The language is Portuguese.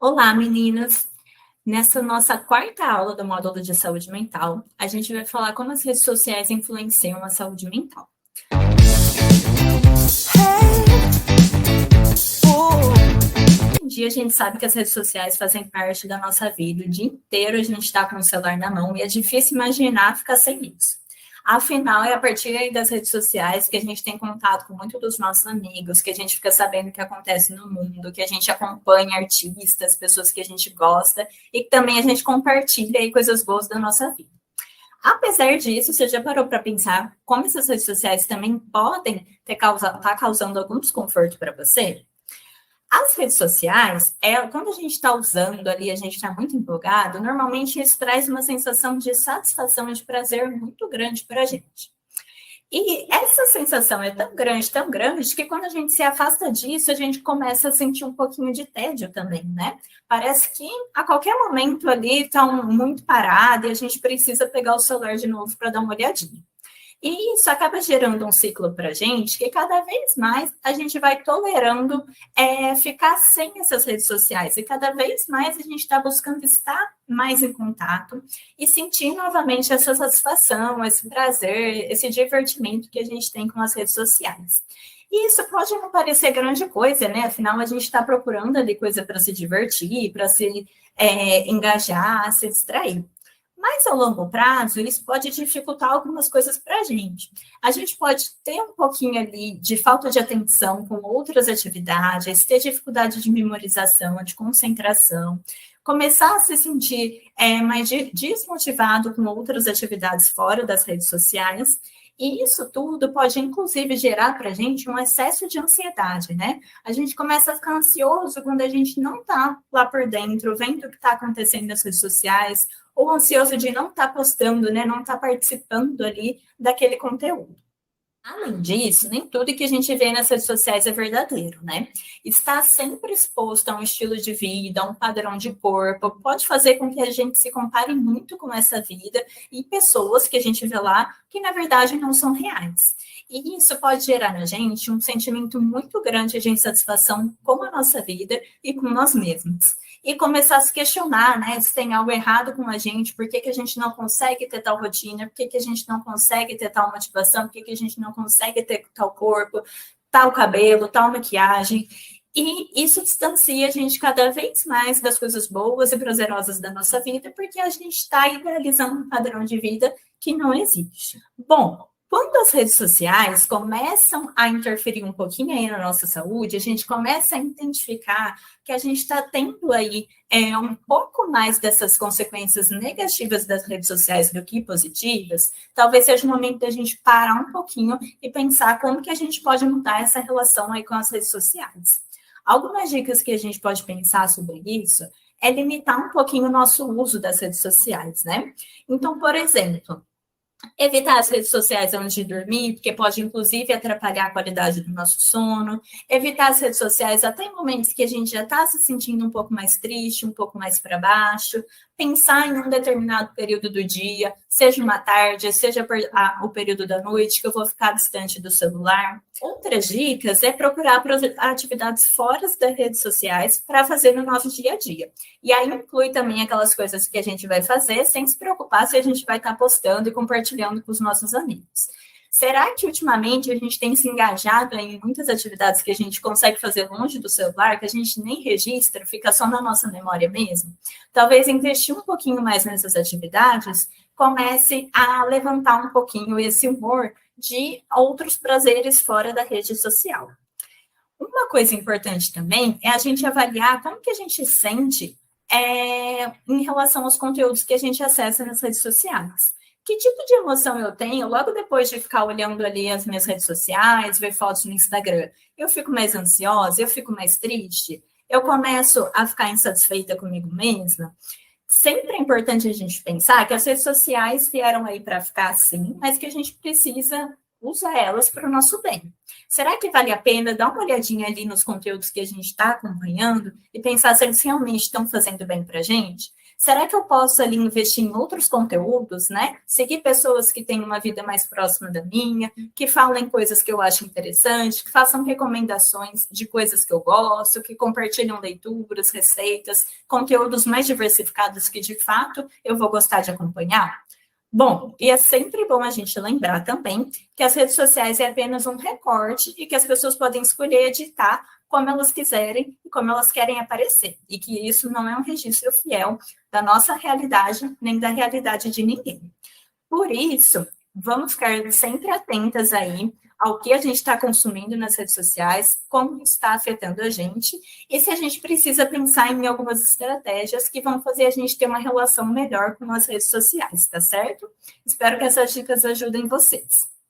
Olá, meninas! Nessa nossa quarta aula do módulo de saúde mental, a gente vai falar como as redes sociais influenciam a saúde mental. Hoje em dia, a gente sabe que as redes sociais fazem parte da nossa vida. O dia inteiro a gente está com o celular na mão e é difícil imaginar ficar sem isso. Afinal, é a partir aí das redes sociais que a gente tem contato com muitos dos nossos amigos, que a gente fica sabendo o que acontece no mundo, que a gente acompanha artistas, pessoas que a gente gosta e que também a gente compartilha aí coisas boas da nossa vida. Apesar disso, você já parou para pensar como essas redes sociais também podem tá causando algum desconforto para você? As redes sociais, quando a gente está usando ali, a gente está muito empolgado, normalmente isso traz uma sensação de satisfação e de prazer muito grande para a gente. E essa sensação é tão grande, que quando a gente se afasta disso, a gente começa a sentir um pouquinho de tédio também, né? Parece que a qualquer momento ali está muito parado e a gente precisa pegar o celular de novo para dar uma olhadinha. E isso acaba gerando um ciclo para a gente que cada vez mais a gente vai tolerando ficar sem essas redes sociais. E cada vez mais a gente está buscando estar mais em contato e sentir novamente essa satisfação, esse prazer, esse divertimento que a gente tem com as redes sociais. E isso pode não parecer grande coisa, né? Afinal, a gente está procurando ali coisa para se divertir, para se engajar, se distrair. Mas ao longo prazo, isso pode dificultar algumas coisas para a gente. A gente pode ter um pouquinho ali de falta de atenção com outras atividades, ter dificuldade de memorização, de concentração, começar a se sentir mais desmotivado com outras atividades fora das redes sociais. E isso tudo pode, inclusive, gerar para a gente um excesso de ansiedade, né? A gente começa a ficar ansioso quando a gente não está lá por dentro, vendo o que está acontecendo nas redes sociais, ou ansioso de não estar postando, né? Não estar participando ali daquele conteúdo. Além disso, nem tudo que a gente vê nas redes sociais é verdadeiro, né? Estar sempre exposto a um estilo de vida, a um padrão de corpo, pode fazer com que a gente se compare muito com essa vida e pessoas que a gente vê lá que, na verdade, não são reais. E isso pode gerar na gente um sentimento muito grande de insatisfação com a nossa vida e com nós mesmos. E começar a se questionar, né, se tem algo errado com a gente, por que a gente não consegue ter tal rotina, por que a gente não consegue ter tal motivação, por que a gente não consegue ter tal corpo, tal cabelo, tal maquiagem. E isso distancia a gente cada vez mais das coisas boas e prazerosas da nossa vida, porque a gente está idealizando um padrão de vida que não existe. Bom, quando as redes sociais começam a interferir um pouquinho aí na nossa saúde, a gente começa a identificar que a gente está tendo aí um pouco mais dessas consequências negativas das redes sociais do que positivas, talvez seja o momento da gente parar um pouquinho e pensar como que a gente pode mudar essa relação aí com as redes sociais. Algumas dicas que a gente pode pensar sobre isso é limitar um pouquinho o nosso uso das redes sociais, né? Então, por exemplo, evitar as redes sociais antes de dormir, porque pode, inclusive, atrapalhar a qualidade do nosso sono. Evitar as redes sociais até em momentos que a gente já está se sentindo um pouco mais triste, um pouco mais para baixo. Pensar em um determinado período do dia, seja uma tarde, seja o período da noite, que eu vou ficar distante do celular. Outras dicas é procurar atividades fora das redes sociais para fazer no nosso dia a dia. E aí inclui também aquelas coisas que a gente vai fazer sem se preocupar se a gente vai estar postando e compartilhando com os nossos amigos. Será que ultimamente a gente tem se engajado em muitas atividades que a gente consegue fazer longe do celular, que a gente nem registra, fica só na nossa memória mesmo? Talvez investir um pouquinho mais nessas atividades comece a levantar um pouquinho esse humor de outros prazeres fora da rede social. Uma coisa importante também é a gente avaliar como que a gente sente em relação aos conteúdos que a gente acessa nas redes sociais. Que tipo de emoção eu tenho logo depois de ficar olhando ali as minhas redes sociais, ver fotos no Instagram? Eu fico mais ansiosa? Eu fico mais triste? Eu começo a ficar insatisfeita comigo mesma? Sempre é importante a gente pensar que as redes sociais vieram aí para ficar assim, mas que a gente precisa usar elas para o nosso bem. Será que vale a pena dar uma olhadinha ali nos conteúdos que a gente está acompanhando e pensar se eles realmente estão fazendo bem para a gente? Será que eu posso ali investir em outros conteúdos, né? Seguir pessoas que têm uma vida mais próxima da minha, que falem coisas que eu acho interessante, que façam recomendações de coisas que eu gosto, que compartilham leituras, receitas, conteúdos mais diversificados que, de fato, eu vou gostar de acompanhar? Bom, e é sempre bom a gente lembrar também que as redes sociais é apenas um recorte e que as pessoas podem escolher editar como elas quiserem e como elas querem aparecer, e que isso não é um registro fiel da nossa realidade nem da realidade de ninguém. Por isso, vamos ficar sempre atentas aí ao que a gente está consumindo nas redes sociais, como está afetando a gente, e se a gente precisa pensar em algumas estratégias que vão fazer a gente ter uma relação melhor com as redes sociais, tá certo? Espero que essas dicas ajudem vocês.